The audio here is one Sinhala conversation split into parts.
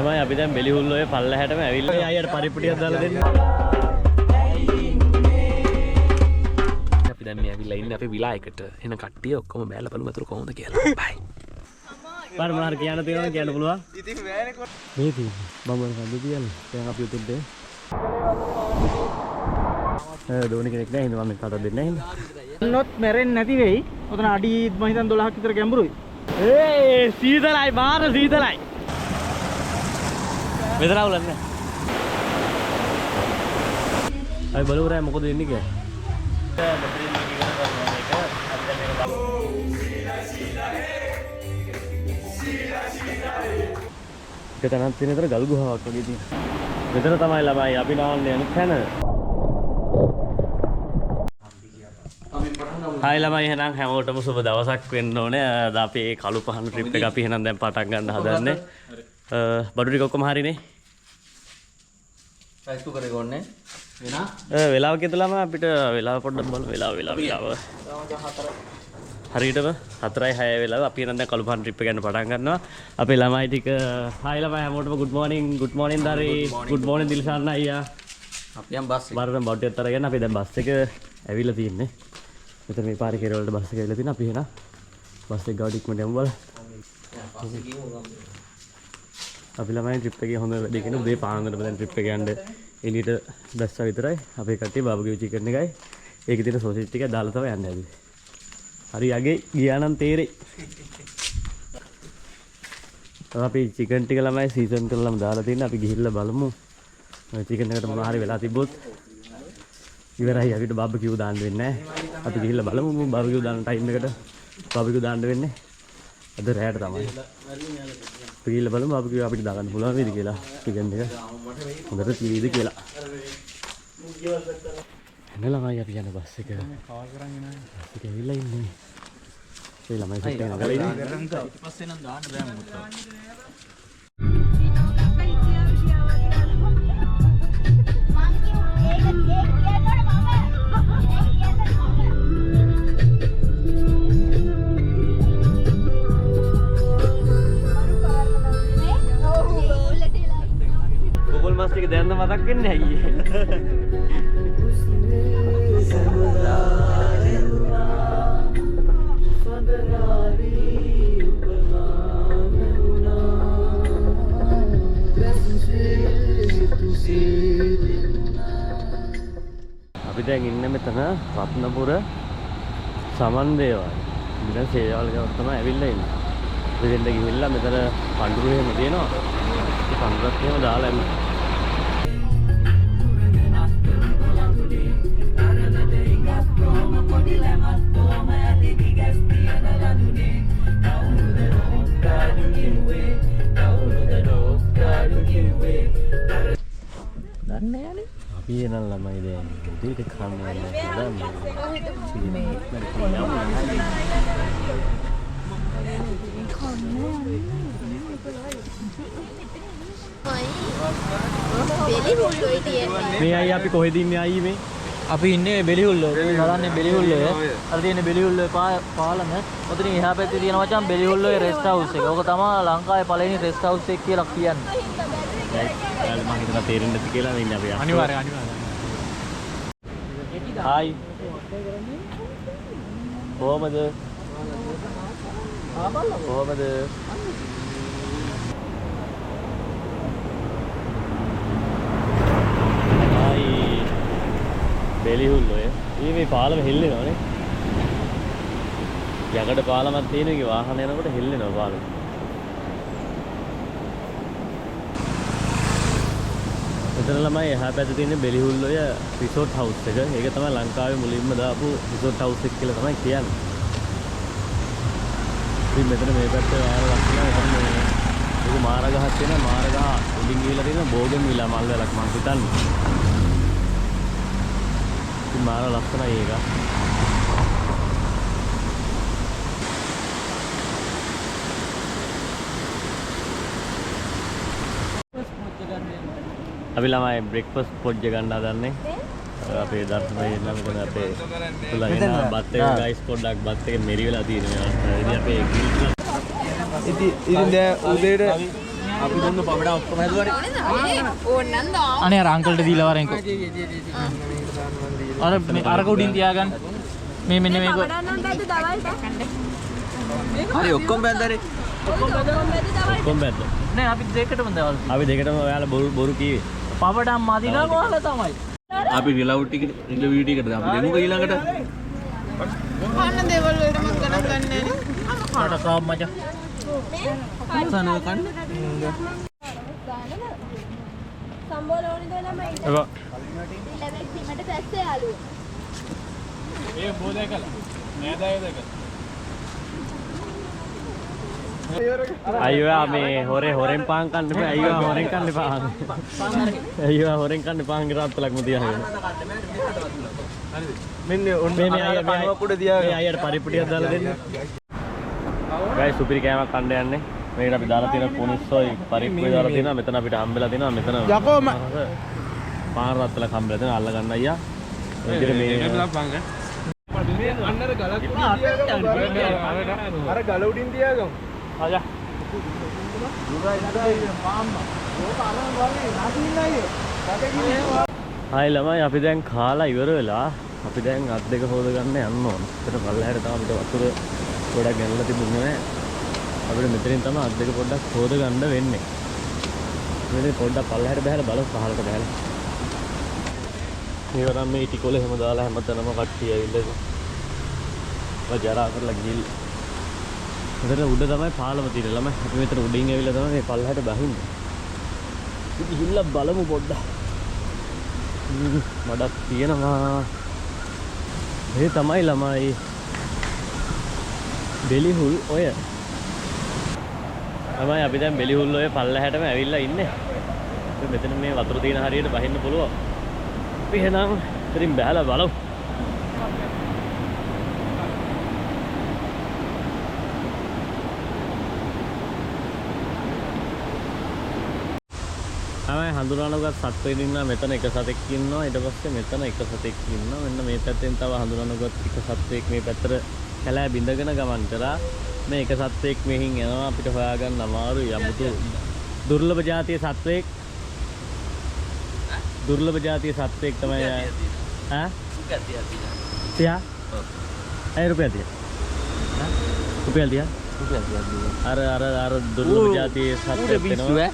ළමයි අපි දැන් බෙලිහුල්ලෝයේ පල්ලහැටම ඇවිල්ලා අයියට පරිප්පුටියක් දාලා දෙන්න. අපි දැන් මේ ඇවිල්ලා ඉන්නේ අපේ විලායකට. එන කට්ටිය ඔක්කොම බෑලා බලමු අතර කොහොමද කියලා. බයි. පාර මොනාර කියන්න තියෙනවා කියන්න පුළුවන්. ඉතින් බෑනේ කො. මේ තියෙන්නේ. බම්බර කන්ද තියන්නේ. දැන් අපි උතුම් දෙන්න. දෝනි කෙනෙක් නෑ හින්දා මම කතා දෙන්නේ නැහැ. නොත් මැරෙන්නේ නැති වෙයි. ඔතන අඩි මම හිතන් 12ක් විතර ගැඹුරුයි. ඒ සීතලයි මාර සීතලයි. මෙතන අවුලන්නේ. අය බලුවරයි මොකද වෙන්නේ කියලා. කෙතනක් තියෙන විතර ගල් ගුහාවක් වගේ තියෙනවා. මෙතන තමයි ළමයි අපි නාන්න යන තැන. හායි ළමයි එහෙනම් හැමෝටම සුබ දවසක් වෙන්න ඕනේ. අද අපි කළු පහන් ට්‍රිප් එක අපි එහෙනම් දැන් පටන් ගන්න හදන්නේ. බඩු ටික ඔක්කොම හරිනේ. රයිස් කුකර් එක ඕනේ. වෙනා? වෙලාව කිතලම අපිට වෙලාව පොඩ්ඩක් බලමු. වෙලාව. හරියටම 4:06 වෙලාව අපි එහෙනම් දැන් කළු පහන් ට්‍රිප් එක යන්න පටන් ගන්නවා. අපේ ළමයි ටික හායි ළමයි හැමෝටම good morning දරි good morning Dilshan අයියා. අපි යම් බස් එක. බාරෙන් බඩුවත් අරගෙන අපි දැන් බස් එක ඇවිල්ලා තියෙන්නේ. මෙතන මේ පාරේ කෙරවලට බස් එක ඇවිල්ලා තියෙනවා. අපි එහෙනම් බස් එක ගාවට ඉක්මනට යමු බලන්න. අපි ළමයි ට්‍රිප් එකේ හොඳ වැඩි කෙනෙක් උදේ පාන්දරම දැන් ට්‍රිප් එක යන්න එළියට දැස්සා විතරයි. අපේ කට්ටිය බාබකියු චිකන් එකයි ඒකේ තියෙන සෝසේජ් ටික දාලා තමයි යන්නේ අපි. හරි යගේ ගියා නම් තේරෙයි. අපි චිකන් ටික ළමයි සීසන් කරලාම දාලා තියෙනවා. අපි ගිහිල්ලා බලමු. චිකන් එකට මොනවා හරි වෙලා තිබ්බොත් ඉවරයි. අපිට බාබකියු දාන්න වෙන්නේ නැහැ. අපි ගිහිල්ලා බලමු බාබකියු දාන ටයිම් එකට බාබකියු දාන්න වෙන්නේ. අද රැයට තමයි. අපි ගිහිල්ලා බලමු බාබකියු අපිට දාගන්න පුළුවන් වේද කියලා. චිකන් එක හොඳට තියෙයිද කියලා. එන්න ළමයි අපි යන බස් එක. කවර් කරන් එනවා. ඒක ඇවිල්ලා ඉන්නේ. ඒ ළමයි සෙට් එක නගලා ඉන්නේ. ඊට පස්සේ නම් දාන්න බෑ මොකද. ගෝගල් මාස්ටර් එක දැන් මතක් වෙන්නේ අයියේ. අපි දැන් ඉන්නේ මෙතන රත්නපුර සමන්දේවාල. මෙතන සේවාවල ගාව තමයි ඇවිල්ලා ඉන්නේ. අපි දෙන්න ගිහිල්ලා මෙතන පඳුරු එහෙම තියෙනවා. ඒ පඳුරත් එහෙම දාලා එන්න. අපි එන ළමයි දැන් උදේට කන්න යනවා කියලා මේ අය අපි කොහෙද ඉන්නේ අයියේ මේ? අපි ඉන්නේ බෙලිහුල්ලෝ. බලන්නේ බෙලිහුල්ලෝය. අර තියෙන බෙලිහුල්ලෝ පාලම. ඔතන එහා පැත්තේ තියෙන මචං බෙලිහුල්ලෝයේ රෙස්ට් හවුස් එක. ඕක තමයි ලංකාවේ පළවෙනි රෙස්ට් හවුස් එක කියලා කියන්නේ. මම හිතනවා තේරෙන්නේ නැති කියලා ඉන්නේ අපි. අනිවාර්යයෙන්. හායි. කොහමද? කොහමද? හායි. බෙලිහුල්ලෝය. මේ පාලම හෙල්ලෙනවනේ. යකඩ පාලමක් තියෙන එකේ වාහන යනකොට හෙල්ලෙනවා පාලම. මෙතන ළමයි එහා පැත්තේ තියෙන බෙලිහුල්ලෝය රිසෝට් හවුස් එක. ඒක තමයි ලංකාවේ මුලින්ම දාපු රිසෝට් හවුස් එක කියලා තමයි කියන්නේ. ඉතින් මෙතන මේ පැත්තේ වාර ලක්ෂණ මෙතන ඒක මාරගහක් තියෙන මාරගහ උඩින් ගිහලා තියෙන බෝගෙන් විලා මල් වලක් මම හිතන්නේ. ඉතින් මාර ලක්ෂණයි ඒක. අපි ළමයි බ්‍රෙක්ෆාස්ට් පොඩ් එක ගන්න හදන්නේ. අපේ දර්ශනය එන්න මෙතන අපේ ළඟ බත් එක ගයිස් පොඩ්ඩක් බත් එක මෙරි වෙලා තියෙනවා. ඉතින් අපේ ඉතින් දැන් උදේට අපි දුන්න පවඩ ඔක්කොම හැදුවානේ. අනේ අර අංකල්ට දීලා වරෙන්කෝ. අර උඩින් තියාගන්න. මේ මෙන්න මේක. හරි ඔක්කොම බැන්දරේ. කොම් බැද්ද නෑ අපි දෙකටම දාවල්. අපි දෙකටම ඔයාලා බොරු කීවේ පවඩම් මදිනා කොහල තමයි. අපි රිලව් ටික රිලව් ටිකට අපි දෙමුක ඊළඟට. කන්න දේවල් වලට මම ගණන් ගන්නෑ නේ. කාට කාව මචං. සනව කන්න. සම්බෝල ඕනේ දෝ ළමයි. ඉලෙවෙක් බීමට දැස්සේ යාළුවෝ. ඒ බෝධය කළා. නෑදෑයෝ දෙක. අයියා මේ හොරෙන් පාන් කන්න බෑ අයියා හොරෙන් කන්න පාන් අයියා හොරෙන් කන්න පාන් ගිරාත්තලක්ම තියාගෙන මෙන්න මේ අයියා කනුවක් උඩ තියාගෙන. මේ අයියට පරිප්පුටියක් දාලා දෙන්න ගයි සුපිරි කෑමක් කන්න යන්නේ මේකට අපි දාලා තියෙන පොනිස්සෝයි පරිප්පුවේ දාලා තියෙනවා මෙතන අපිට හම්බෙලා තියෙනවා මෙතන යකෝ පාන් රත්තලක් හම්බෙලා තියෙනවා අල්ල ගන්න අයියා මේ අන්නර ගලක් අර ගල උඩින් තියාගමු. ආජා හායි ළමයි අපි දැන් කාලා ඉවර වෙලා අපි දැන් අත් දෙක හොද ගන්න යන්න ඕන. ඒකට පල්ලෙහාට තමයි අපිට වතුර ගොඩක් ගෙනල්ලා තිබුණේ නැහැ. අපිට මෙතනින් තමයි අත් දෙක පොඩ්ඩක් හොද ගන්න වෙන්නේ. මෙතන පොඩ්ඩක් පල්ලෙහාට බහලා බලමු පහලට බහලා. මේවනම් මේ ඉටිකොල හැම දාලා හැමතැනම කට්ටිය ඇවිල්ලා වජරා කරලා ගිහින් මෙතන උඩ තමයි පාලම තියෙන්නේ ළමයි. අපි මෙතන උඩින් ඇවිල්ලා තමයි මේ පල්ලෙහාට බහින්නේ. ගිහිල්ලා බලමු පොඩ්ඩක්. මඩක් තියෙනවා. මේ තමයි ළමයි. බෙලිහුල් ඔය. ළමයි අපි දැන් බෙලිහුල් ඔය පල්ලෙහාටම ඇවිල්ලා ඉන්නේ. මෙතන මේ වතුර තියෙන හරියට බහින්න පුළුවන්. අපි එහෙනම් ඉතින් බහලා බලමු. තමයි හඳුනනගත් සත්වෙක් ඉන්නවා මෙතන එක සතෙක් ඉන්නවා ඊට පස්සේ මෙතන එක සතෙක් ඉන්නවා මෙන්න මේ පැත්තෙන් තව හඳුනනගත් එක සත්වෙක් මේ පැත්තට කැලෑ බිඳගෙන ගමන් කරා මේ එක සත්වෙක් මෙහින් යනවා අපිට හොයාගන්න අමාරුයි යමුතු දුර්ලභ ජාතිය සත්වෙක් දුර්ලභ ජාතිය සත්වෙක් තමයි ඈ තියා ඒ රුපියල් තියා අර දුර්ලභ ජාතිය සත්වෙක් වෙනවා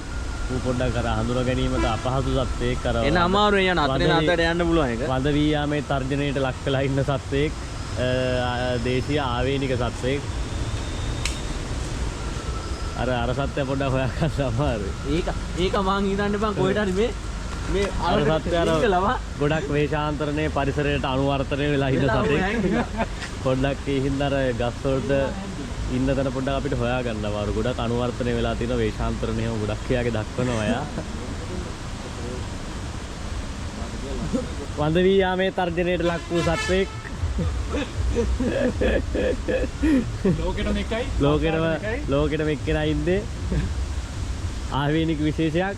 ඌ පොඩ්ඩක් අර හඳුනා ගැනීමට අපහසු සත්වෙක් අර එන අමාරුයි යන අතරින් අතට යන්න පුළුවන් එක. වඳ වී යාමේ තර්ජනයට ලක් වෙලා ඉන්න සත්වෙක් දේශීය ආවේනික සත්වෙක් අර සත්ත්වය පොඩ්ඩක් හොයාගන්න අමාරුයි. ඒක මං හිතන්න බං කොහෙට හරි මේ අර සත්ත්වය අර ගොඩක් වේශාන්තරණයේ පරිසරයට අනුවර්තනය වෙලා ඉන්න සතෙක්. පොඩ්ඩක් ඒ හින්දා අර ගස් වලට ඉන්න තැන පොඩ්ඩක් අපිට හොයාගන්න අමාරු. ගොඩක් අනුවර්තනය වෙලා තියෙන වේශාන්තරණය ගොඩක් එයාගේ දක්වනවා එයා. වඳ වී යාමේ තර්ජනයට ලක් වූ සත්වෙක්. ලෝකෙටම එක්කෙනා ඉන්නේ. ආවේනික විශේෂයක්.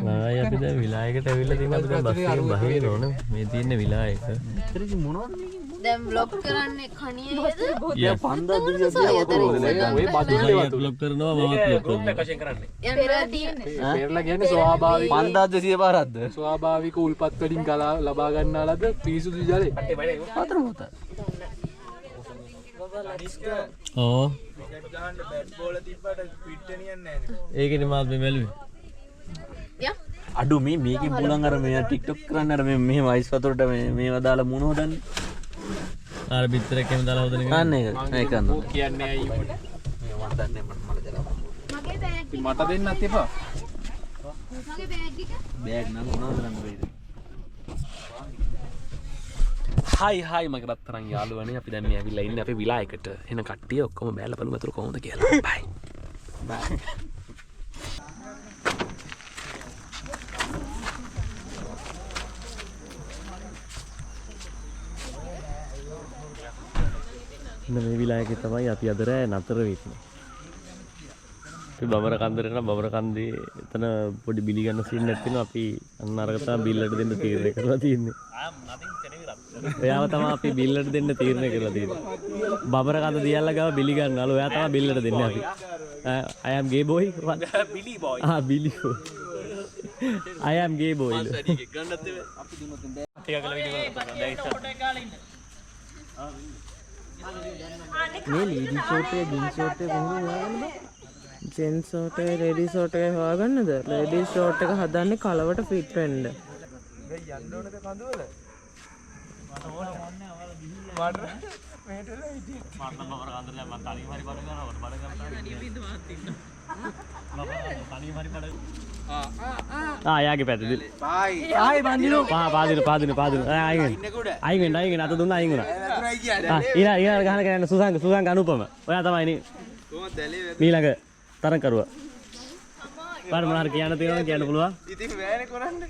නෑ අපි දැන් විලායකට ඇවිල්ලා තියෙන අපි දැන් බස් එකෙන් බහින්න ඕන මේ තියෙන විලායක. දැන් vlog කරන්නේ කණියේද? Yes. ඔය බදුල්ලේ vlog කරනවා මමත් vlog කරනවා. පෙරලා කියන්නේ ස්වාභාවික 5200 පාරක්ද? ස්වාභාවික උල්පත් වලින් ගලා ලබා ගන්නා ලද පිරිසුදු ජලය. ඕ ඒකනේ මාත් මේ බැලුවේ. අඩු මේ මේකේ බුලන් අර මේ ටික්ටොක් කරන්න අර මේ මෙහෙම වයිස් වතුරට මේවා දාලා මුණ හොදන්නේ. අර බිත්තරයක් එහෙම දාලා හොදන එක. අන්න ඒක කරන්න. කියන්නේ ඇයි මම දන්නේ මට කරා. මගේ බෑග් මට දෙන්නත් එපා. මගේ බෑග් එක බෑග් නම් මොනවද කරන්න බැයිද? හයි මගේ රත්තරන් යාළුවනේ අපි දැන් මේ ඇවිල්ලා ඉන්නේ අපේ විලායකට. එන කට්ටිය ඔක්කොම බෑලා බලමු වතුර කොහොමද කියලා. බයි. බයි. මේ විලායකේ තමයි අපි අද රෑ නතර වෙන්නේ. අපි බබර කන්දරේ නම් බබර කන්දේ එතන පොඩි බිලි ගන්න සීන් එකක් තියෙනවා. අපි අන්න අරක තමයි බිල්ලට දෙන්න තීරණය කරලා තියෙන්නේ. එයාව තමයි අපි බිල්ලට දෙන්න තීරණය කරලා තියෙන්නේ. බබර කන්ද දියල්ලා ගාව බිලි ගන්නවලු. එයා තමයි බිල්ලට දෙන්නේ අපි. I am gay boy. බිලි බොයි. බිලි boy. I am gay boy. සරියක ගන්නත් අපි දුන්නත් බෑ. ටිකක් කළ වීඩියෝ කරලා දැන් ඉස්සර. මේ ලීඩි ෂෝට් එක ජින් ෂෝට් එක කොහොමද හොයාගන්නේ? ජෙන් ෂෝට් එක ලේඩි ෂෝට් එක හොයාගන්නද? ලේඩි ෂෝට් එක හදන්නේ කලවට ෆිට වෙන්න. මේ යන්න ඕනද කඳුවල? මට ඕනේ අවල ගිහිල්ලා මට මේට වෙලා හිටියේ. මම බබර කන්දර දැන් මම තනියම හරි බඩ ගන්නවා. බඩ ගන්නවා. නිබින්ද මාත් ඉන්නවා. මම තනියම හරි බඩ යාගේ පැත්තේ. බයි බන්දිනෝ. පාදින. අයින් වෙන්න අත දුන්නා අයින් වුණා. ඊළඟ ගහන කරන්නේ සුසංග අනුපම. ඔයා තමයි නේ. කොහොමද දැලේ ඊළඟ තරම් කරුවා. පාර මොනාර කියන්න තියෙනවද කියන්න පුළුවන්. ඉතින් වැයනේ කරන්නේ.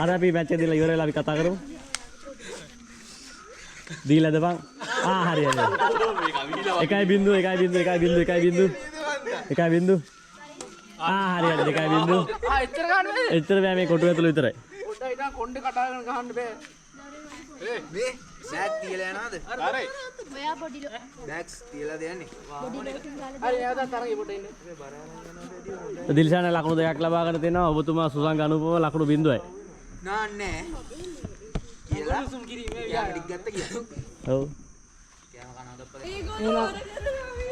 අර අපි මැච් එක දීලා ඉවර වෙලා අපි කතා කරමු. දීලාද බං? හරි. 1.0 හරි 2.0. එච්චර ගන්න බෑ. එච්චර බෑ මේ කොටුව ඇතුළ විතරයි. පොඩ්ඩක් ඉතින් කොණ්ඩේ කඩාගෙන ගහන්න බෑ. මේ බෑග් තියලා යනවද? හරි. ඔයා පොඩි බෑග්ස් තියලා දෙන්නේ. හරි නේද තරගේ පොඩ ඉන්න. දිල්ෂාන ලකුණු 2ක් ලබාගෙන තිනවා. ඔබතුමා සුසංග අනුපම ලකුණු 0යි. නාන්නේ. කියලා සුම් කිරීමේ යාගටික් ගත්ත කියලා. ඔව්.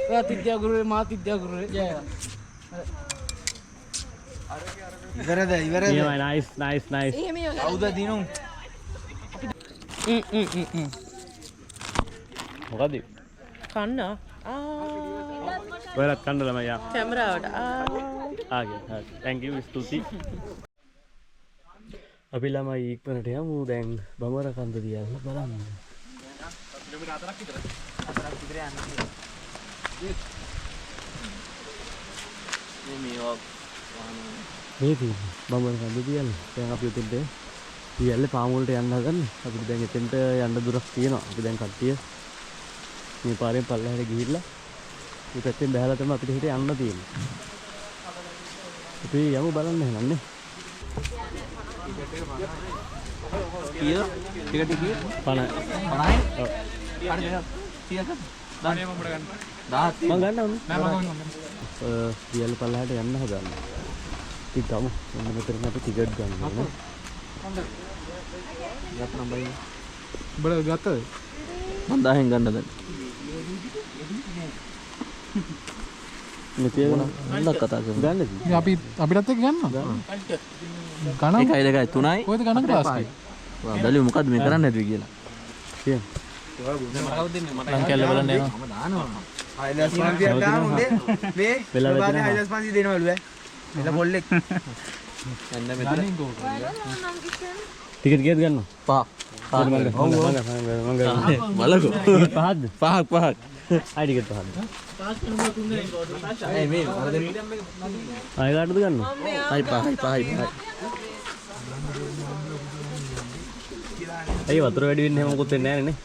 ඔයා තිත්‍යා ගුරුවේ මා තිත්‍යා ගුරුවේ. ජය. ඉවරද? එහෙමයි නයිස්. කවුද දිනුම්? මොකද? කන්න. ඔයාලත් කන්න ළමයි යා. කැමරාවට. හරි. thank you ස්තුති. අපි ළමයි ඉක්මනට යමු දැන් බමර කන්ද දිහා බලන්න. කිලෝමීටර් 4ක් විතර යන්න. මේවා මේ තියෙන්නේ බමර කන්ද දිහා. දැන් අපි උතෙන්ට දියල්ලේ පාම වලට යන්න හදන්නේ. අපිට දැන් එතෙන්ට යන්න දුරක් තියෙනවා. අපි දැන් කට්ටිය මේ පාරෙන් පල්ලෙහාට ගිහිල්ලා මේ පැත්තෙන් බහලා තමයි අපිට හිට යන්න තියෙන්නේ. අපි යමු බලන්න එහෙනම් නේ. කීයද? ටික 50. 50යි. ඔව්. හරි 100ක. දාන්නේ මම ගන්න. 10 මම ගන්නවා. නෑ මම ගන්න. දියල්ලේ පල්ලෙහාට යන්න හදන්නේ. ඉතින් ගමු. මෙන්න මෙතන අපි ටිකට් ගන්න ඕනේ. ගත්ත නම් බයි. උඹලා ගත්තද? මම 10න් ගන්න දැන්. මේ තියෙන හොඳක් කතා කරමු. ගන්නද? ඉතින් අපිටත් එක්ක ගන්නවා. ගණන් 1යි 2යි 3යි. කොහෙද ගණන් ක්ලාස් එකේ? ඔයා බැලුවේ මොකද්ද මේ කරන්න නැතුව කියලා. කියන ලං කැල්ල බලන්න එනවා. මම දානවා. 6500ක් දාමු උදේ. මේ වෙලා ප්‍රභාතේ වැදෙනවා. 6500 දෙනවලු ඈ. මෙල පොල්ලෙක්. එන්න මෙතන. ටිකට් කීයද ගන්නවා? 5. මං බලකෝ. පහක්ද? 5ක්. ආයි ටිකට් පහක්ද? ඒ මේ ආයි කාටද ගන්නවා? 5යි. ඇයි වතුර වැඩි වෙන්නේ එහෙම මොකුත් වෙන්නේ නැහැ නේ.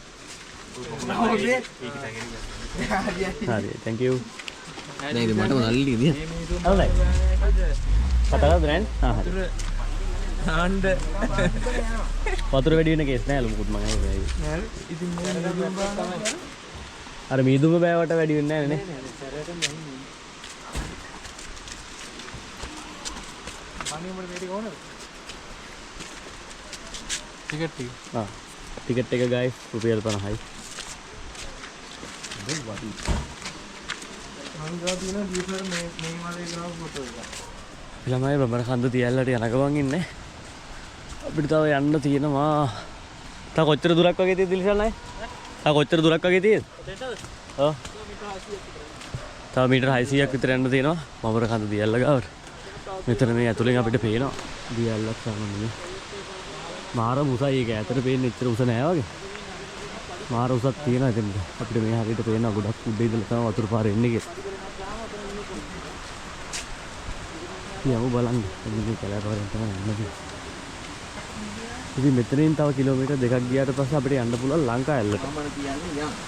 හරි thank you. දැන් ඉතින් මට මොනල්ලි දිය. හරි. කතා කරද්ද නෑ? හරි. ආණ්ඩ. වතුර වැඩි වෙන කේස් නෑ ලොකුත් මම අහන්නේ. නෑ ඉතින් මේ නිදුම් බාන. අර මීදුම බෑවට වැඩි වෙන්නේ නැහැ නේ. ටිකට් එක. ටිකට් එක ගයිස් රුපියල් 50යි. ළමයි බඹර කන්ද තියල්ලට යන ගමන් ඉන්නේ. අපිට තව යන්න තියෙනවා. තව කොච්චර දුරක් වගේ තියෙද දිලිසන්නයි? තව කොච්චර දුරක් වගේ තියෙද? ඔව්. තව මීටර 600ක් විතර යන්න තියෙනවා බඹර කන්ද තියල්ල ගාවට. මෙතන මේ ඇතුලෙන් අපිට පේනවා දියල්ලක් සමනේ. මාර උසයි ඒක ඇතර පේන්නේ එච්චර උස නෑ වගේ. මාර උසක් තියෙනවා එතනද. අපිට මේ හරියට පේනවා ගොඩක් උඩ ඉඳලා තමයි වතුර පාර එන්නේ කියලා. යමු බලන්න. මේ කලාපාරෙන් තමයි යන්නේ. ඉතින් මෙතනින් තව කිලෝමීටර් 2ක් ගියාට පස්සේ අපිට යන්න පුළුවන් ලංකා ඇල්ලට.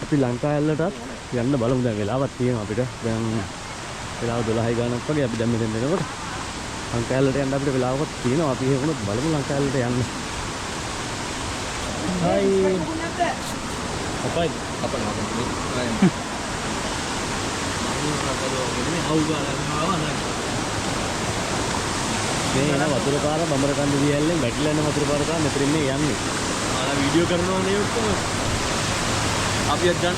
අපි ලංකා ඇල්ලටත් යන්න බලමු. දැන් වෙලාවක් තියෙනවා අපිට. දැන් වෙලාව 12යි ගානක් වගේ අපි දැන් මෙතෙන් එනකොට ලංකා ඇල්ලට යන්න අපිට වෙලාවක් තියෙනවා. අපි එහෙම වුණොත් බලමු ලංකා ඇල්ලට යන්න. හයි. අපයි. මේ එන වතුර පාර බඹර කන්ද දියැල්ලෙන් වැටිලා යන වතුර පාර තමයි මෙතනින් මේ යන්නේ. ආලා වීඩියෝ කරනවා නේ ඔක්කොම. අපිත් ගන්න.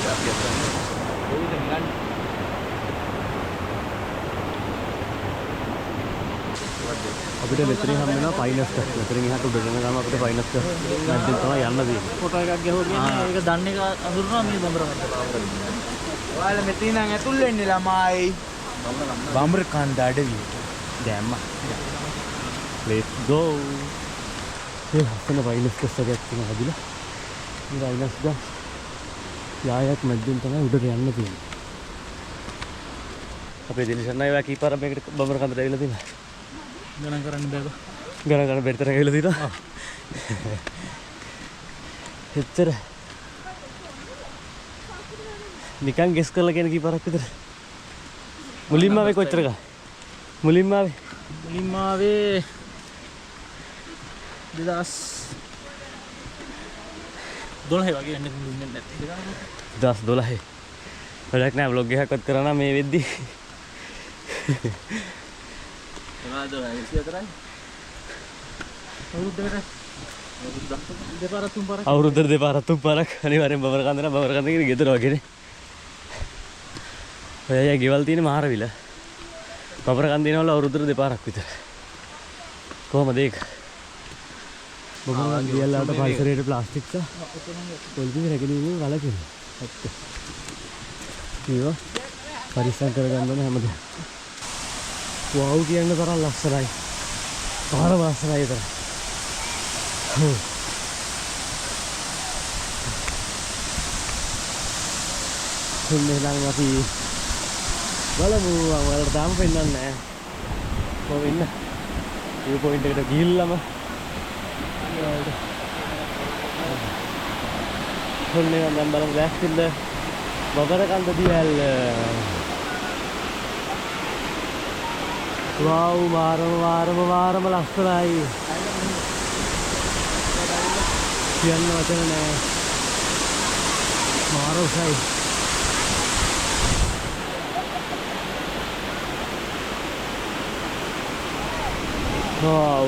අපිට මෙතනින් හම් වෙනවා ෆයිනස්ට්. මෙතනින් එහාට උඩ යන ගම අපිට ෆයිනස්ට් නැද්ද තමයි යන්න දෙන්නේ. ෆොටෝ එකක් ගහුවා ඒක දන්නේ අඳුරනවා මේ බඹර කන්ද. ඔයාලා මෙතන නම් ඇතුල් වෙන්නේ ළමයි. බඹර කන්ද අඩවිය. දැම්මා. Let's go. ये हसन वाइनस का सगळ्यात तुम्ही हदिला. ही वाइनस दा यायात मध्यम තමයි උඩට යන්න තියෙන්නේ. අපේ දිලිසන්නයි වා කීපාර මේකට බඹර කන්දට ඇවිල්ලා තියෙනවා. ගණන් කරන්න බෑ. ගණන් කරන්න බැරි තරම් ඇවිල්ලා තියෙනවා. එච්චර නිකන් ගෙස් කරලා කියන කීපාරක් විතර. මුලින්ම ආවේ කොච්චරක? මුලින්ම ආවේ 2012 වගේ යන්න දුන්නේ නැත්තේ. 2012. වැඩක් නෑ vlog එකක්වත් කරා නම් මේ වෙද්දි. එමාද 24යි. අවුරුද්දට දෙපාරක් තුන් පාරක් අනිවාර්යෙන් බඹර කන්ද නම් බඹර කන්ද කියන ගෙදර වගේනේ. ඔය අය ගෙවල් තියෙන මහරවිල. බඹර කන්ද දිනවල අවුරුද්දට දෙපාරක් විතර. කොහමද ඒක? බඹර කන්ද දියල්ලාට පරිසරයේ ප්ලාස්ටික් සා පොලිතින් රැකගැනීමේ වලකින. ඇත්ත. ඒවා පරිස්සම් කරගන්න ඕන හැමදාම. වව් කියන තරම් ලස්සනයි. පාර වාසනයි ඒතර. එහෙනම් අපි බලමු වලට දාම පෙන්නන්නේ නැහැ. කොහොම ඉන්න? view point එකට ගිහිල්ලාම කොල්ලේ නම් බලමු ලෑස්තිද? බඹර කන්ද දියැල්ල. වව් මාරම ලස්සනයි. කියන්න වචන නැහැ. මාර උසයි. Wow.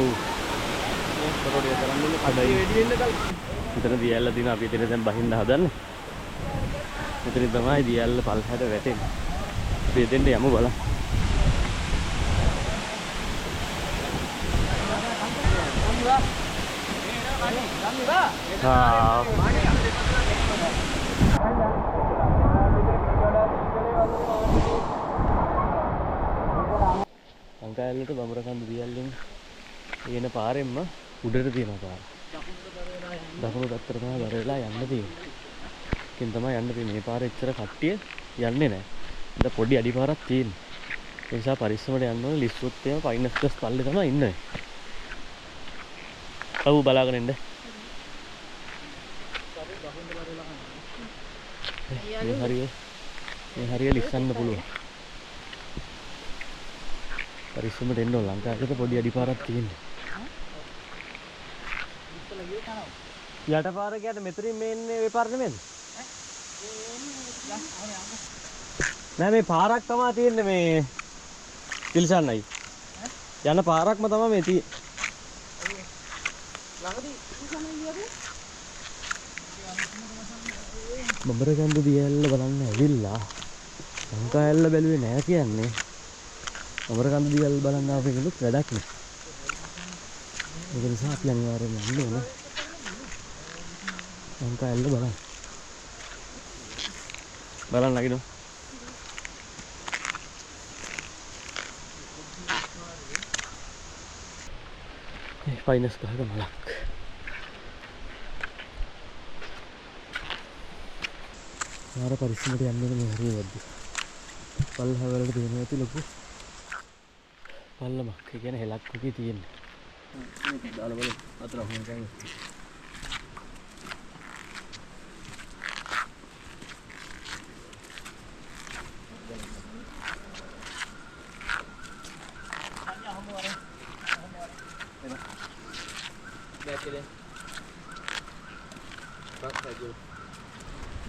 මෙතන දියැල්ල දින අපි එතන දැන් බහින්න හදන්නේ. මෙතන තමයි දියැල්ල පල්හැට වැටෙන්නේ. අපි එතෙන්ට යමු බලන්න. ලංකාවලට බඹර කන්ද දියැල්ලෙන් එන පාරෙන්ම උඩට තියෙන පාර. දකුණු පැත්තට තමයි බර වෙලා යන්න තියෙන්නේ. ඒකෙන් තමයි යන්න තියෙන්නේ. මේ පාරේ එච්චර කට්ටිය යන්නේ නැහැ. ඉතින් පොඩි අඩිපාරක් තියෙන්නේ. ඒ නිසා පරිස්සමට යන්න ඕනේ. ලිස්සුත් එහෙම පයින්ස්ටස් පල්ලේ තමයි ඉන්නේ. අවු බලාගෙන ඉන්න. මේ හරිය ලිස්සන්න පුළුවන්. පරිස්සමට එන්න ඕන. ලංකාවට පොඩි අඩිපාරක් තියෙන්නේ. යට පාර කියන්නේ මෙතනින් මේ එන්නේ ඒ පාර නෙමෙයිද? නෑ මේ පාරක් තමයි තියෙන්නේ මේ තිල්සන්නයි. යන පාරක්ම තමයි මේ තියෙන්නේ. ළඟදී තිල්සන්නයි කියන්නේ? බඹරකන්ද දියැල්ල බලන්න ඇවිල්ලා ලංකා ඇල්ල බැලුවේ නෑ කියන්නේ බඹරකන්ද දියැල්ල බලන්න ආපු කෙනෙක් වැඩක් නෑ. ඒක නිසා අපි අනිවාර්යෙන්ම යන්න ඕනේ ලංකා ඇල්ල බලන්න. බලන්න නගිනු. මේ ෆයිනස් ගහක මලක්. මාර පරිස්සමට යන්න ඕනේ මේ හරිය වද්දි. පල්ලහ වලට දෙන ඇති ලොකු පල්ලමක්. ඒ කියන්නේ හෙලක් වගේ තියෙන්නේ. මේක දාලා බලන්න අතර අහුවෙන් ගන්න.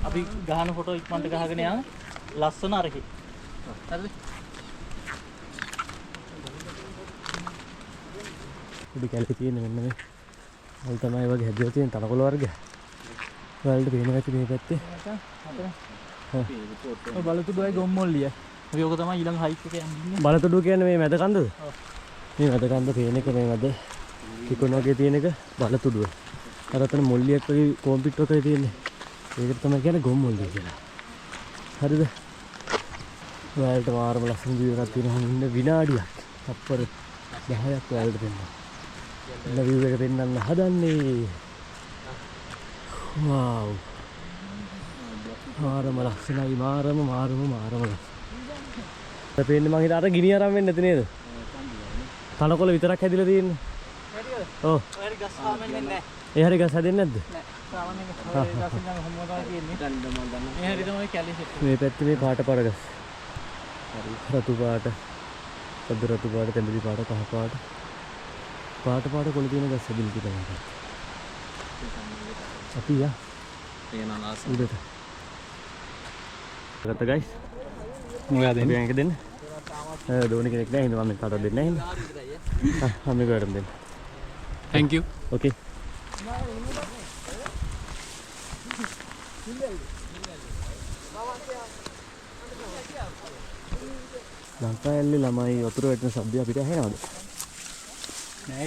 අපි ගහන ෆොටෝ ඉක්මනට ගහගෙන යන්න ලස්සන අරකේ. හරිද? උඩ කැලේ තියෙන මෙන්න මේ වල තමයි වගේ හැදලා තියෙන තනකොළ වර්ග. වලට පේනවා ඇති මේ පැත්තේ. ඔය බලතුඩුවයි ගොම්මොල්ලිය. අපි ඔක තමයි ඊළඟ හයික් එක යන්නේ. බලතුඩුව කියන්නේ මේ මැද කන්දද? මේ මැද කන්ද පේන එක මේ මැද තිකොන වගේ තියෙන එක බලතුඩුව. අර අතන මොල්ලියක් වගේ කොම්පිට් එකේ තියෙන්නේ. ඒකට තමයි කියන්නේ ගොම්මොල්ලිය කියලා. හරිද? වලට මාරම ලස්සන view එකක් තියෙනවා ඉන්න විනාඩියක්. අප්පර 10ක් වලට දෙන්නවා. ඉන්න view එක දෙන්නන්න හදන්නේ. වව්. මාරම ලස්සනයි මාරම ලස්සනයි. පේන්නේ මං හිතා අර ගිනි අරන් වෙන්නේ නැති නේද? තනකොළ විතරක් හැදිලා තියෙන්නේ. ඔව්. ඔය හරි ගස් කාමෙන් එන්නේ නැහැ. ඒ හරි ගස් හැදෙන්නේ නැද්ද? නෑ. සාමාන්‍යයෙන් ගස් ඉඳන් හැමෝටම තියෙන්නේ. දන්න මම දන්නවා. මේ හරි තමයි කැලේ සෙට්. මේ පැත්තේ මේ පාට පාට ගස්. හරි. රතු පාට. පොඩ රතු පාට, තෙඹිලි පාට, කහ පාට. පාට කොළ තියෙන ගස් හැදිලා තියෙනවා. අපි යා. තියෙනවා නාස. උඩට. ගත්ත ගයිස්. මොකද දෙන්නේ? මේක දෙන්න. දෝනි කෙනෙක් නැහැ හින්දා මම කාටවත් දෙන්නේ නැහැ හින්දා. මම මේකට දෙන්න. thank you. Okay. ලංකා ඇල්ලේ ළමයි වතුර වැටෙන ශබ්දය අපිට ඇහෙනවද? නෑ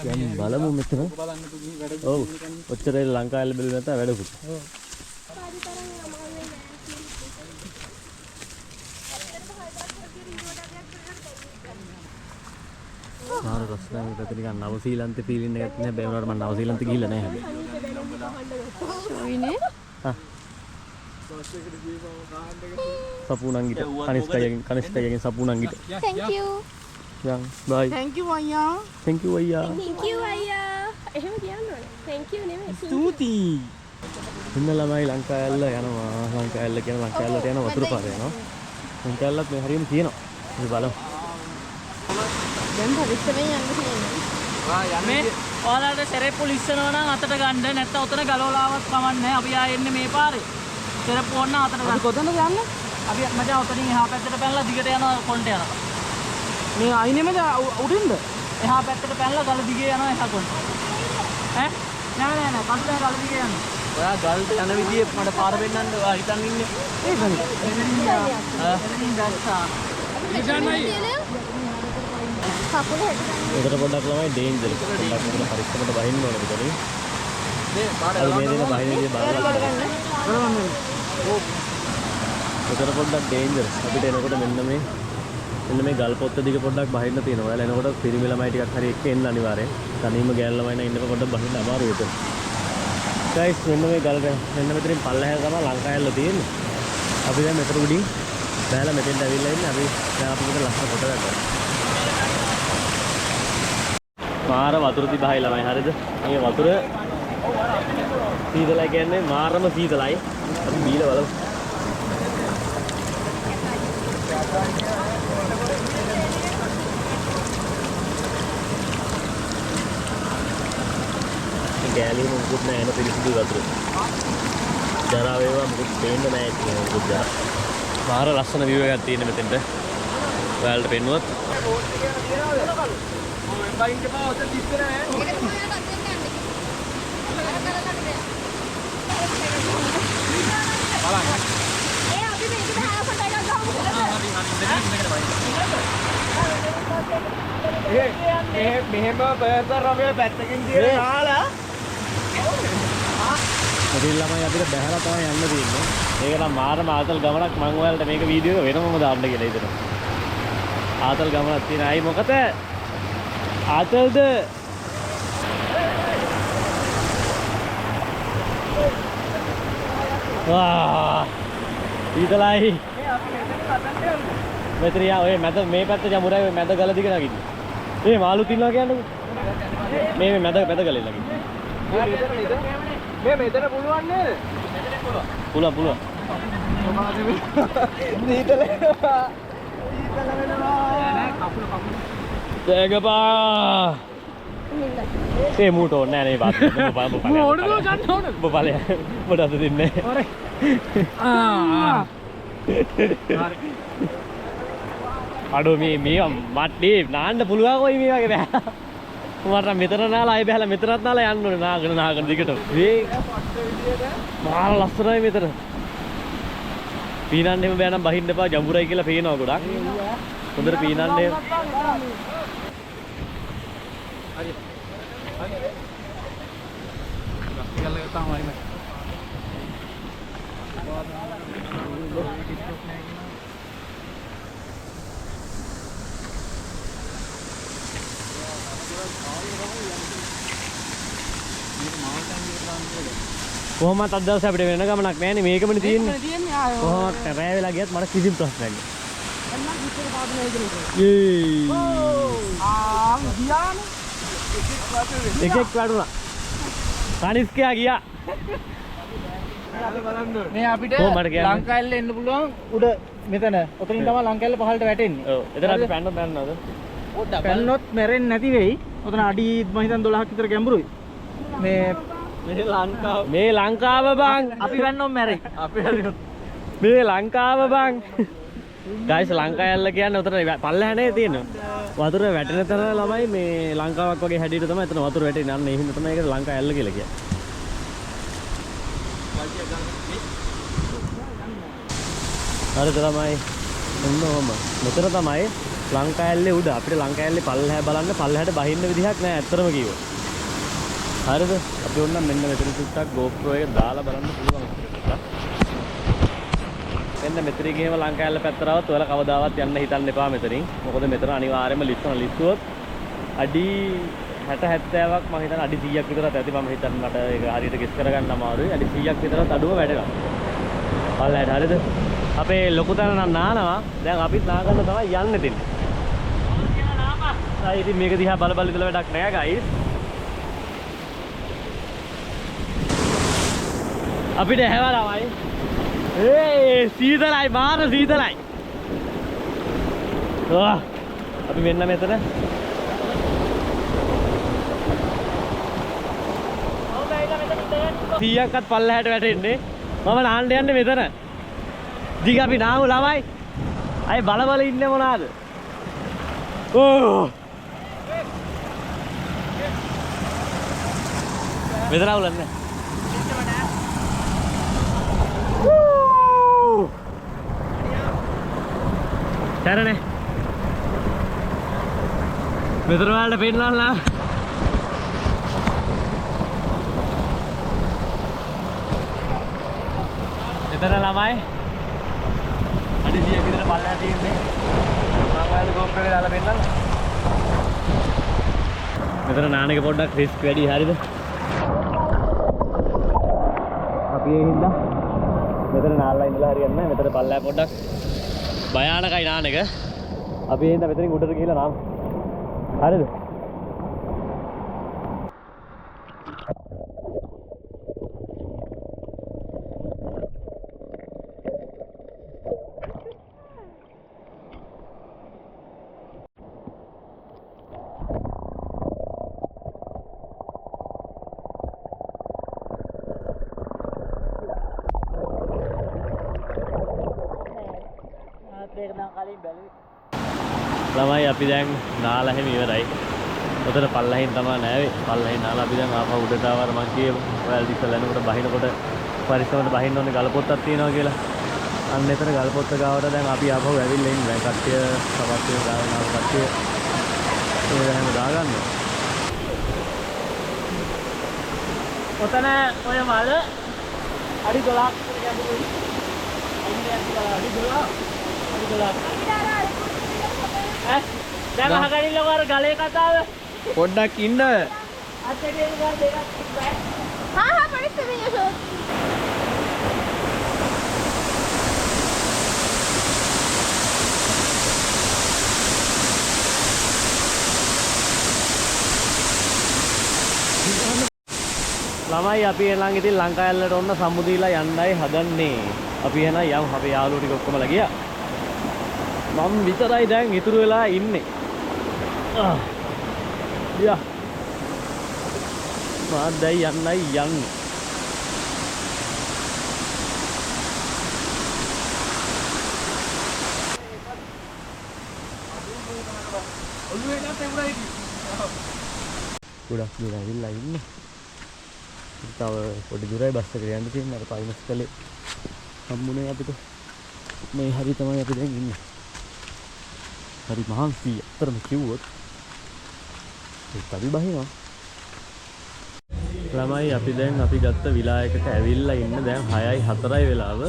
දැන් බලමු මෙතන. ඔව්. ඔච්චර ලංකා ඇල්ල බැලුවේ නැත්නම් වැඩකුත්. ඔව්. මාර රස්නා මේ පැත්තේ නිකන් නවසීලන්තේ ෆීලින් එකක් නැහැ. බෑ වුණාට මම නවසීලන්තේ ගිහිල්ලා නැහැ හැබැයි. හා. සපුණංගිට කනිෂ්ඨයෙන් සපුණංගිට. Thank you. යන් බයි. Thank you අයියා. Thank you අයියා. Thank you අයියා. එහෙම කියන්න ඕනේ. Thank you නෙමෙයි. ස්තුතියි. ඉන්න ළමයි ලංකා ඇල්ල යනවා. ලංකා ඇල්ල කියන ලංකා ඇල්ලට යන වතුර පාර යනවා. ලංකා ඇල්ලත් මේ හරියම තියෙනවා. අපි බලමු. දැන් පරිස්සමෙන් යන්න තියෙනවා. මේ ඔයාලට සෙරෙප්පු ලිස්සනවා නම් අතට ගන්න නැත්නම් උතන ගලවලාවත් කමන්නේ. අපි ආ එන්නේ මේ පාරේ. සෙරෙප්පු ඕන අතට ගන්න. කොතනද යන්නේ? අපි මචං උතනින් එහා පැත්තට පැනලා දිගට යනවා කොණ්ඩේ යනවා. මේ අයිනෙමද උඩින්ද? එහා පැත්තට පැනලා ගල දිගේ යනවා එහා කොණ්ඩේ. ඈ නෑ කන්දේ ගල දිගේ යනවා. ඔයා ගල්ට යන විදිහේ මට පාර පෙන්නන්න ඔයා හිතන් ඉන්නේ. ඒකනේ. කකුල හෙට උඩට පොඩ්ඩක් ළමයි ඩේන්ජර්. පොඩ්ඩක් උඩ පරිස්සමට බහින්න ඕනේ විතරයි. මේ පාර අර මේ දෙන බහින විදිහ බලන්න. උඩට පොඩ්ඩක් ඩේන්ජර්. අපිට එනකොට මෙන්න මේ ගල් පොත්ත දිග පොඩ්ඩක් බහින්න තියෙනවා. ඔයාලා එනකොට පිරිමි ළමයි ටිකක් හරි එක්ක එන්න අනිවාර්යෙන්. තනියම ගෑනු ළමයි නම් ඉන්නකොට පොඩ්ඩක් බහින්න අමාරුයි ඒක. ගයිස් මෙන්න මේ ගල් මෙන්න මෙතනින් පල්ලෙහා තමයි ලංකා ඇල්ල තියෙන්නේ. අපි දැන් මෙතන උඩින් බෑලා මෙතෙන්ට ඇවිල්ලා ඉන්නේ. අපි දැන් අපි මෙතන ලස්සන කොට ගන්නවා. මාර වතුර තිබහයි ළමයි හරිද? මේ වතුර සීතලයි කියන්නේ මාරම සීතලයි. අපි බීලා බලමු. ගෑලිම මුකුත් නැහැ නේ පිළිසිදු වතුර. ජරා වේවා මුකුත් පේන්න නැහැ කියන මුකුත් ජරා. මාර ලස්සන view එකක් තියෙන මෙතෙන්ට. ඔයාලට පෙන්නුවත්. අපි මේක බහලා ෆොටෝ එකක් ගමු. මෙහෙම බර්ගර් රමේ පැත්තකින් තියලා නාලා ඉතින් ළමයි අපිට බැහැලා තමයි යන්න තියෙන්නේ. ඒක නම් මාරම ආතල් ගමනක්. මම ඔයාලට මේක වීඩියෝ එක වෙනමම දාන්න කියලා හිතනවා. ආතල් ගමනක් තියෙන. අය මොකද? ආතල්ද? වා! ඊතලයි. මෙතන යා ඔය මැද මේ පැත්ත ජමුරයි ඔය මැද ගල දිග නගින්න. මේ මාළුත් ඉන්නවා කියන්නේ. මේ මැද ගලේ නගින්න. මේ මෙතන පුළුවන් නේද? පුළුවන්. ඊතල වෙනවා. දෙගපා. ඒ මූට ඕනේ නෑ නේ පාත්. ඕනද ගන්න ඕනද? ඔබ බලය. මොකටද දෙන්නේ? හරි. අඩෝ මේ මට්ටේ නාන්න පුළුවන් කොයි මේ වගේ බෑ. මට මෙතන නාලා ආයෙ බහැලා මෙතනත් නාලා යන්න ඕනේ නාගෙන දිගට. මේ මාර ලස්සනයි මෙතන. පීනන්න එහෙම බෑ නම් බහින්න එපා ජඹුරයි කියලා පේනවා ගොඩක්. හොඳට පීනන්න. හරි. ගල්ල තමයි මේ. කොහොමද අද දවසේ අපිට වෙන ගමනක් නැහැ නේ මේකමනේ තියෙන්නේ. කොහොමද රැය වෙලා ගියත් මට කිසිම ප්‍රශ්නයක් නැහැ. එකෙක් වැටුණා. කනිස්කයා ගියා. මේ අපිට කොහොමද කියන්නේ? ලංකාවෙල්ල එන්න පුළුවන් උඩ මෙතන. ඔතනින් තමයි ලංකාවෙල්ල පහළට වැටෙන්නේ. ඔව්. එතන අපි පැන්නොත් යන්නවද? පැන්නොත් මැරෙන්නේ නැති වෙයි. ඔතන අඩි මම හිතන්නේ 12ක් විතර ගැඹුරුයි. මේ මේ ලංකාව බං. අපි පැන්නොත් මැරෙයි. අපි හරියොත් මේ ලංකාව බං. ගයිස් ලංකාවැල්ල කියන්නේ උතන පල්ලහැනේ තියෙනවා. වතුර වැටෙන තැන ළමයි මේ ලංකාවක් වගේ හැඩයට තමයි එතන වතුර වැටෙන්නේ. අන්න ඒ හින්දා තමයි ඒකට ලංකාවැල්ල කියලා කියන්නේ. හරිද ළමයි? ඔන්න ඔහම. මෙතන තමයි ලංකාවැල්ලේ උඩ. අපිට ලංකාවැල්ලේ පල්ලහැ බලන්න පල්ලහැට බහින්න විදිහක් නැහැ ඇත්තටම කිව්වොත්. හරිද? අපි ඕන්න මෙන්න මෙතන චුට්ටක් GoPro එක දාලා බලන්න පුළුවන්. මෙන්න මෙතන ගිහම ලංකාවැල්ල පැත්තරවත් ඔයාලා කවදාවත් යන්න හිතන්න එපා මෙතනින්. මොකද මෙතන අනිවාර්යයෙන්ම ලිස්සුවොත් අඩි 60 70ක් මම හිතන්නේ අඩි 100ක් විතරත් ඇති. මම හිතන්නේ මට ඒක හරියට ගෙස් කරගන්න අමාරුයි. අඩි 100ක් විතරත් අඩුව වැඩනවා. පල්ලහැට හරිද? අපේ ලොකු තැන නම් නානවා. දැන් අපිත් නාගන්න තමයි යන්න දෙන්නේ. ඉතින් මේක දිහා බල ඉඳලා වැඩක් නෑ ගයිස්. අපිට හැවලමයි. සීතලයි මාර සීතලයි. අපි මෙන්න මෙතන. සීයක්වත් පල්ලහැට වැටෙන්නේ. මම නාන්න යන්නේ මෙතන. දිග අපි නාමු ළමයි. අය බල ඉන්නේ මොනවාද? මෙතන අවුලන්නේ. සරනේ. මෙතන වලට පෙන්නන්න. මෙතන ළමයි. අඩි 100ක් විතර පල්ලෙහාට තියෙන්නේ. මම ඔයාලට GoPro එක දාලා පෙන්නන්න. මෙතන නාන එක පොඩ්ඩක් රිස්ක් වැඩි හරියද? අපි ඒ හින්දා මෙතන නාලා ඉඳලා හරියන්නේ නැහැ. මෙතන පල්ලෙහා පොඩ්ඩක් භයානකයි නාන එක. අපි ඒ හින්දා මෙතනින් උඩට ගිහලා නාමු. හරිද? ළමයි අපි දැන් නාලා හැම ඉවරයි. උතන පල්ලහින් තමයි නැවේ. පල්ලහින් නාලා අපි දැන් ආපහු උඩට ආවර මං කියේ ඔයාලා ඉස්සෙල්ලා එනකොට බහිනකොට පරිස්සමට බහින්න ඕනේ ගල් පොත්තක් තියෙනවා කියලා. අන්න එතන ගල් පොත්ත ගාවට දැන් අපි ආපහු ඇවිල්ලා ඉන්නේ. දැන් කට්ටිය සමස්තය දානවා කට්ටිය ඒ දැන් දාගන්නවා. ඔතන ඔය මල අඩි 12ක් ගැඹුරුයි. අඩි 12. දැන් අහගනින්නකො අර ගලේ කතාව. පොඩ්ඩක් ඉන්න. අතේ ගල් දෙකක් තිබ්බා. हाँ परिस्थिति में जो ළමයි අපි එනං ඉතින් ලංකාවැල්ලට ඔන්න සම්මුදීලා යන්නයි හදන්නේ. අපි එන යම් අපේ යාළුවෝ ටික ඔක්කොමලා ගියා. මම විතරයි දැන් ඉතුරු වෙලා ඉන්නේ. යා. මම දැන් යන්නයි යන්නේ. ගොඩක් දුර ඇවිල්ලා ඉන්නේ. තව පොඩි දුරයි බස් එකට යන්න තියෙනවා. අර පයින්ස් කලේ හම්බුනේ අපිට. මේ හරි තමයි අපි දැන් ඉන්නේ. හරි මහන්සි අතරම කිව්වොත් ඒත් අපි බහිනවා. ළමයි අපි ගත්ත විලායකට ඇවිල්ලා ඉන්න දැන් 6:04 වෙලාව.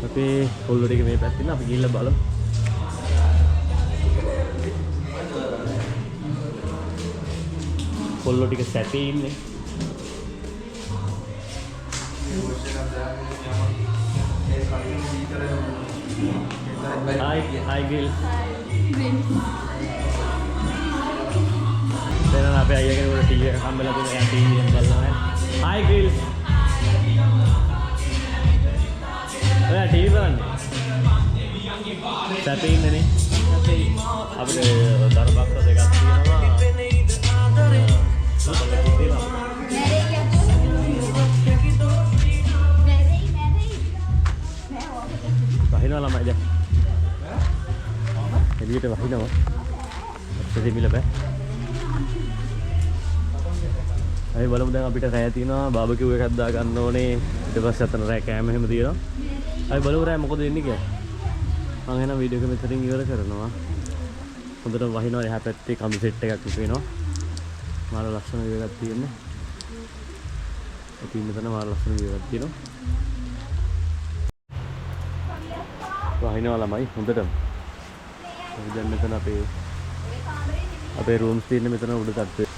අපේ කොල්ලෝ ටික මේ පැත්තේ ඉන්න අපි ගිහිල්ලා බලමු. කොල්ලෝ ටික සැපේ ඉන්නේ. Hi Gil. Then apa aja kan udah TV kamera tuh yang TV yang balon. Hi Gil. Oh TV balon. Tapi ini nih. Apa darbak tuh dekat sini nama. Wahina lama aja. Jadi kita wahina mah. Jadi mila beh. Ayo බලමු දැන් අපිට රෑ තියෙනවා බාබකියු එකක් දා ගන්න ඕනේ. ඊට පස්සේ අතන රෑ කෑම එහෙම තියෙනවා. අය බලමු රෑ මොකද වෙන්නේ කියලා. මම එහෙනම් වීඩියෝ එක මෙතනින් ඉවර කරනවා. හොඳට වහිනවා එහා පැත්තේ කඳු සෙට් එකක් විසිනවා. මාර ලස්සන වීඩියෝ එකක් තියෙන්නේ. අපි ඉන්න තැන මාර ලස්සන වීඩියෝ එකක් තියෙනවා. වහිනවා ළමයි හොඳටම. දැන් මෙතන අපේ රූම්ස් තියෙන්නේ මෙතන උඩ තට්ටුවේ.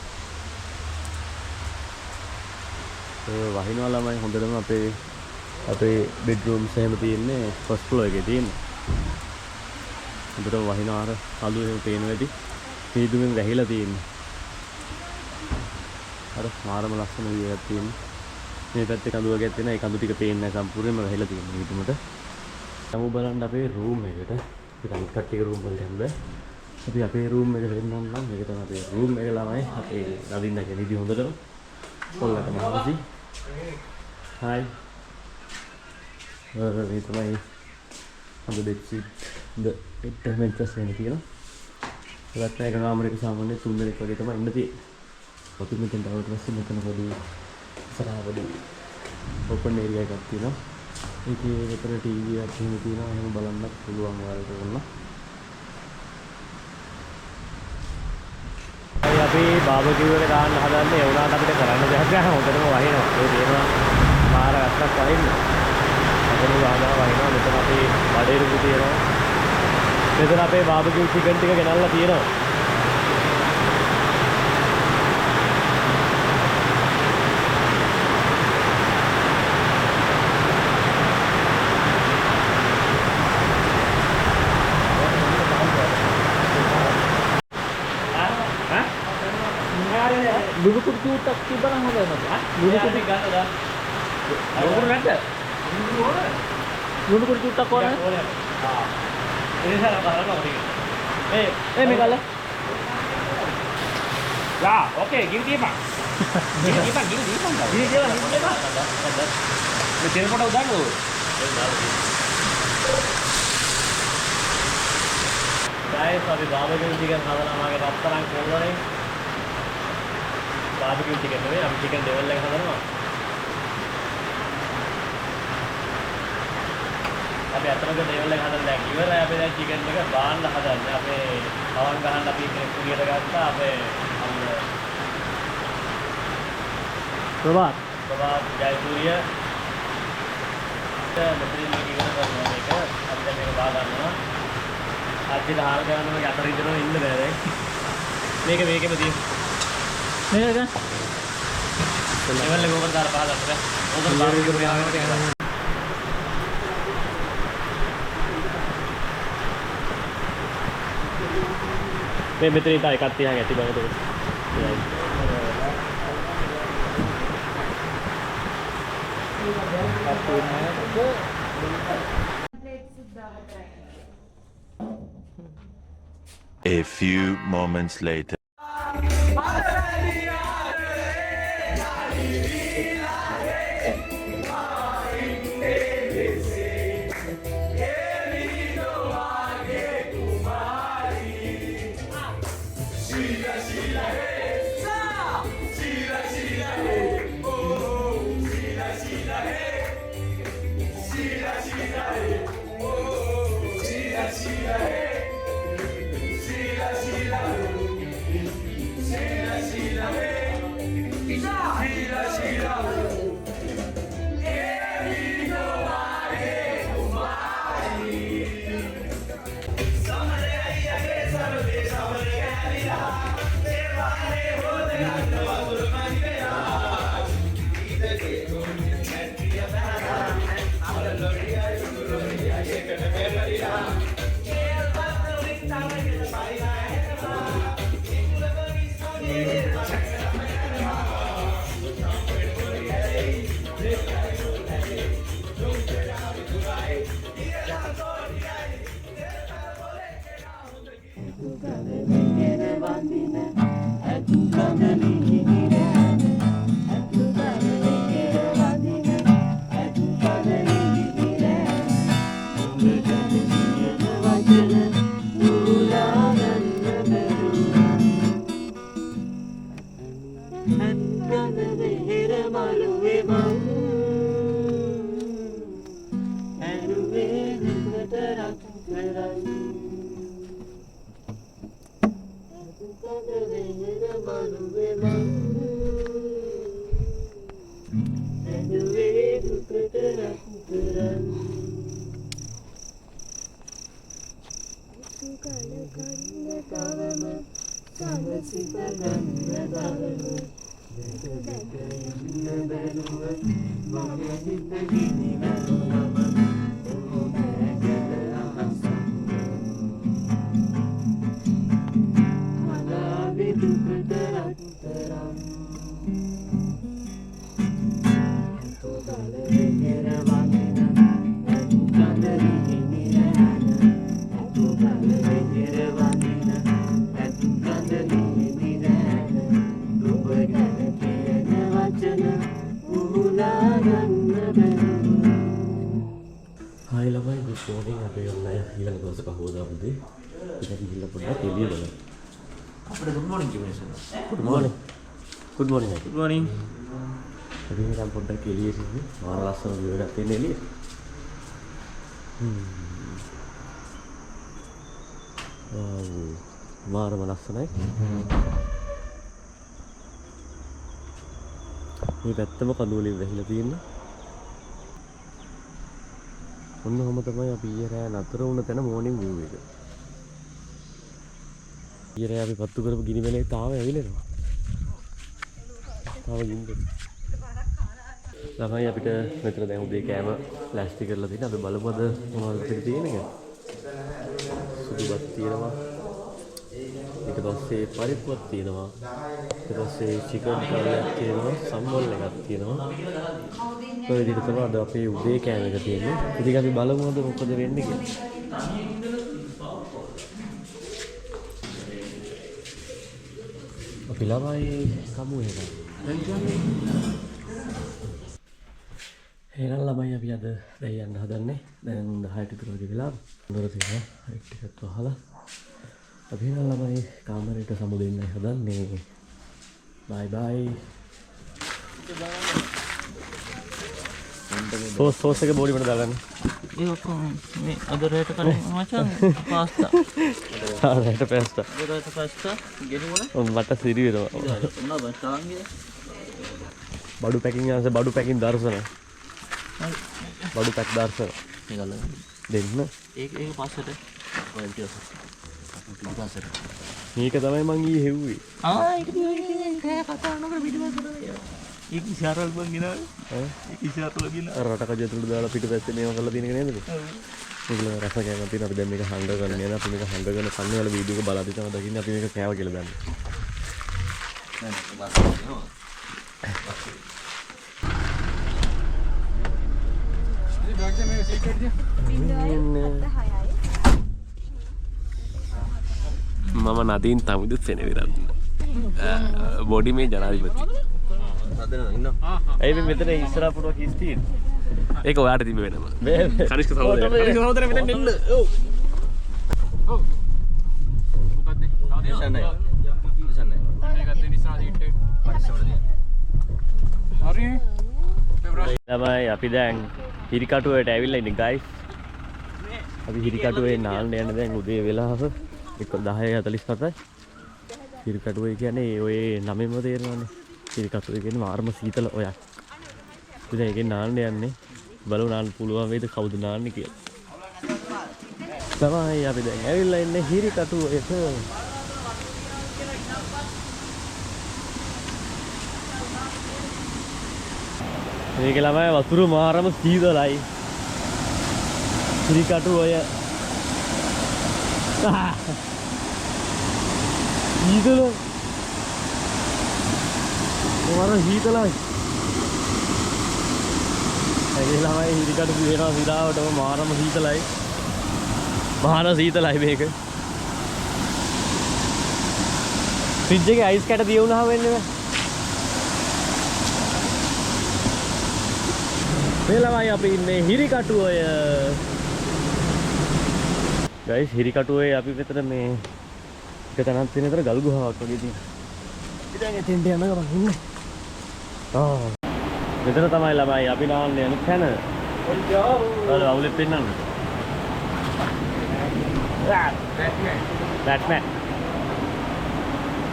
වහිනවා ළමයි හොඳටම අපේ බෙඩ්රූම්ස් එහෙම තියෙන්නේ ෆස්ට් ෆ්ලෝර් එකේ තියෙන්නේ. හොඳටම වහිනවා අර කඳු එහෙම පේනවා ඇති. හේදුවෙන් වැහිලා තියෙන්නේ. අර මාරම ලස්සන view එකක් තියෙන්නේ. මේ පැත්තේ කඳු වර්ගයක් තියෙනවා. ඒ කඳු ටික පේන්නේ නැහැ සම්පූර්ණයෙන්ම වැහිලා තියෙන්නේ ඊටමට. යමු බලන්න අපේ රූම් එකට. ඉතින් කට්ටියගේ රූම් වලට යන්න බෑ. අපි අපේ රූම් එකට වෙන්නම් නම් මේක තමයි අපේ රූම් එක ළමයි. අපේ නදින්නගේ නිදි හොඳටම. ඔයාලට මහසි. Hi. මේ තමයි අද බෙඩ්ෂීට් මෙට්‍රස් වෙන තියෙනවා. ඒවත් එක කාමරයක සාමාන්‍ය 3 දෙනෙක් වගේ තමයි ඉන්න තියෙන්නේ. අපි මෙතෙන් ඩවුට් පස්සේ මෙතන පොඩි ඉස්සරහා පොඩි ඕපන් ඒරියා එකක් තියෙනවා. ඒකේ විතර ටීවී එකක් එහෙම තියෙනවා. එහෙම බලන්නත් පුළුවන් ඔයාලට ඕන. අපි බාබකියු එක දාන්න හදන්නේ ඒ වුණාට අපිට කරන්න දෙයක් නැහැ. හොඳටම වහිනවා. ඒ තේරෙනවා. මාර රස්සක් වහින්න. අපේ වාදා වහිනවා. මෙතන අපේ බඩේරුපු තියෙනවා. මෙතන අපේ බාබකියු චිකන් ටික ගෙනල්ලා තියෙනවා. Dulu kursi tak tiba lah ada mas. Dulu kursi kan ada. Dulu ada. Dulu kursi tak orang. Ini salah apa lagi? Megala. Ya, oke, gini dia pak. Gini dia pak. Gini dia lah. Ini telepon udah lu. Guys, अभी बाबू चिकन खाना हमारे रफ्तार खोल रहे हैं. बाबू चिकन में हम चिकन टेबल लगा था ना අපි අතරක දේවල් එක හදන්න දැන් ඉවරයි. අපි දැන් චිකන් එක බාන්න හදන්නේ. අපේ පවන් ගහන්න අපි කුඩියට ගත්තා. අපේ ප්‍රභාත් ජයසූරිය මෙතනින් මේක ඉවර කරනවා මේක. අපි දැන් මේක බා ගන්නවා. අච්චිට හාල් ගන්නවා යතර ඉඳනවා ඉන්න බෑ දැන්. මේකෙම තියෙන. මේක ලෙවල් එක ඕකට දාලා බා ගන්න බෑ. ඕකට බා ගන්න යාගෙන මේ මෙතන ඉතින් එකක් තියන් ඇති බව ඒක. A few moments later. Hai lamai good morning අපි ඔන්න ඊළඟ දවසේ පහවදා උදේ ඉතින් ගිහිල්ලා පොඩ්ඩක් එළිය බලමු. අපිට good morning කියමු. Good morning. Good morning. Good morning. අපි නිකන් පොඩ්ඩක් එළියේ ඉන්නේ. මාර ලස්සන view එකක් තියෙන එළියේ. මාරම ලස්සනයි. මේ පැත්තම කඳු වලින් වැහිලා තියෙන්නේ. ඔන්න ඔහම තමයි අපි ඊයේ රෑ නතර වුණ තැන මෝර්නින් view එක. ඊයේ රෑ අපි පත්තු කරපු ගිනි වැලේ තාම ඇවිලෙනවා. තාම ගින්දර. ළමයි අපිට මෙතන දැන් උදේ කෑම ප්ලාස්ටික් කරලා තියෙන අපි බලමු අද මොනවද තියෙන්නේ. සුදු බත් තියෙනවා. ඊට පස්සේ පරිප්පුවක් තියෙනවා. ඊට පස්සේ චිකන් කරලයක් තියෙනවා. සම්බෝල් එකක් තියෙනවා. ඔය විදිහට තමයි අද අපේ උදේ කෑම එක තියෙන්නේ. ඉතින් අපි බලමු අද මොකද වෙන්නේ කියලා. අපි ළමයි කමු එහෙනම්. එහෙනම් ළමයි අපි අද දැන් යන්න හදන්නේ. දැන් 10ට විතර වගේ වෙලා. නතර තියෙනවා. හයිට් එකත් වහලා. අපි එහෙනම් ළමයි කාමරේට සමුදෙන්නයි හදන්නේ. බයි බයි. සෝස් එක බෝඩි වලට දාගන්න. මේ අද රේට කලින් මචං පාස්තා. සාරයට පැස්ටා. රේට පාස්තා ගෙනුවන. මට සිරියනවා. මොනවා බස්තාංගේ. බඩු පැකින් ආස බඩු පැකින් දර්ශන. බඩු පැක් දර්ශන. මේකල. දෙන්න. ඒක පස්සට. ඔය ටික. පස්සට. මේක තමයි මං ඊයේ හෙව්වේ. ඒක කතා නොකර පිටිපස්සට. ඒක ඉෂාරල් බං ගෙනාවේ. ඒක ඉෂාරල් ගෙනාවා. රටක ජතුරු දාලා පිටපැත්තේ මේව කරලා තියෙන එක නේද? මේගොල්ලෝ රස කෑම තියෙන අපි දැන් මේක හංග කරන්නේ නේද? අපි මේක හංගගෙන කන්නේ වල වීඩියෝ එක බලද්දි තමයි දකින්නේ අපි මේක කෑවා කියලා දන්නේ. මම නදීන් තමුදුත් සෙනවිරත්න බොඩි මේ ජනාධිපති ඇයි මෙතන ඉස්සරහ පුරව කිස් තියෙන්නේ? ඒක ඔයාට තිබෙ වෙනම කනිෂ්ක සහෝදරයා මෙතෙන් එන්න. ඔව්. ඔව්. මොකද්ද? මේකත් නිසා දීට. හරි. තමයි අපි දැන් හිරිකටුවට ඇවිල්ලා ඉන්නේ guys. අපි හිරිකටුවේ නාන්න යන දැන් උදේ වෙලාව 10:47යි. හිරිකටුවේ කියන්නේ ඔය නමෙම තේරෙනවනේ. හිරිකටුවේ කියන්නේ මාර්ම සීතල ඔයක්. ඉතින් ඒකෙන් නාන්න යන්නේ. බලමු නාන්න පුළුවන් වේද කවුද නාන්නේ කියලා. තමයි අපි දැන් ඇවිල්ලා ඉන්නේ හිරිකටුවේට. මේක ළමයි වතුර මාරම සීතලයි. හිරිකටුවේ සීතල මාර සීතලයි. ඒ ළමයි හිරිකටු දිනනවා විලාවටම මාරම සීතලයි. මාර සීතලයි මේක. ෆ්‍රිජ් එකේ අයිස් කැට දිය වුණාම වෙන්නේ නැහැ. මේ ළමයි අපි ඉන්නේ හිරිකටුවේ. ගයිස් හිරිකටුවේ අපි මෙතන මේ එක තැනක් තියෙන විතර ගල් ගුහාවක් වගේ තියෙනවා. ඉතින් එතෙන්ට යන ගමන් ඉන්නේ. මෙතන තමයි ළමයි අපි නාන්න යන තැන. ඔය අවුලෙත් පෙන්නන්න. බැට්මෑන්.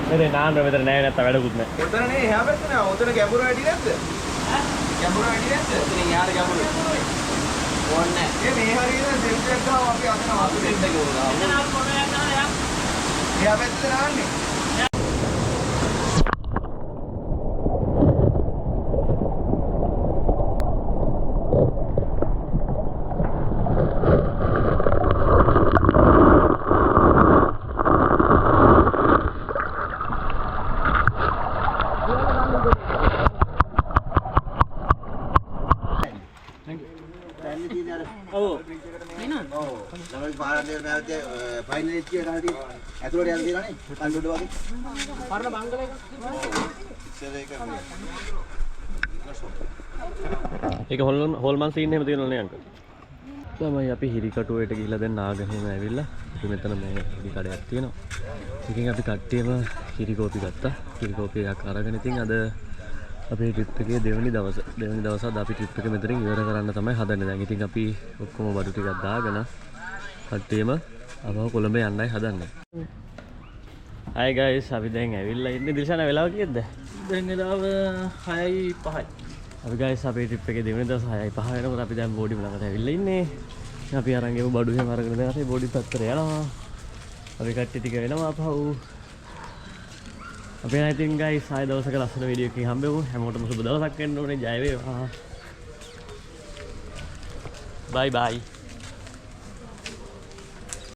මෙතන නාන්න මෙතන නෑ නැත්නම් වැඩකුත් නෑ. උතන නේ එහා පැත්තේ නෑ. උතන ගැඹුරු වැඩි නැද්ද? ගැඹුරු වැඩි නැද්ද? ඉතින් යාර ගැඹුරු. ඕන්නේ. මේ හරියට සෙල්ෆි එකක් ගාව අපි අතන වතු දෙන්න ගියා. එතන ආල් ෆොටෝ එකක් ගන්න යා. එහා පැත්තේ නාන්නේ. ඒක හොල්මන් සීන් එහෙම තියෙනවනේ අංකල්. තමයි අපි හිරිකටුවේට ගිහිල්ලා දැන් නාගහෙම ඇවිල්ලා. අපි මෙතන මේ හිරි කඩයක් තියෙනවා. ඉතින් අපි කට්ටියම හිරි කෝපි ගත්තා. හිරි කෝපි එකක් අරගෙන ඉතින් අද අපේ ට්‍රිප් එකේ දෙවෙනි දවස අද අපි ට්‍රිප් එක මෙතනින් ඉවර කරන්න තමයි හදන්නේ. දැන් ඉතින් අපි ඔක්කොම බඩු ටිකක් දාගෙන කට්ටියම අපව කොළඹ යන්නයි හදන්නේ. Hi guys, අපි දැන් ඇවිල්ලා ඉන්නේ දිල්ෂාන වෙලාව කීයද? දැන් වෙලාව 6:05යි. අපි guys අපේ ට්‍රිප් එකේ දෙවෙනි දවස් 6:05 වෙනකොට අපි දැන් බෝඩි ළඟට ඇවිල්ලා ඉන්නේ. අපි අරන් ගිහුව බඩු එහෙම අරගෙන දැන් අපි බෝඩි පැත්තට යනවා. අපි කට්ටිය ටික වෙනවා අපහු. අපි ඉතින් guys ආයෙ දවසක ලස්සන වීඩියෝ එකකින් හම්බෙමු. හැමෝටම සුබ දවසක් වෙන්න ඕනේ. ජය වේවා. Bye bye.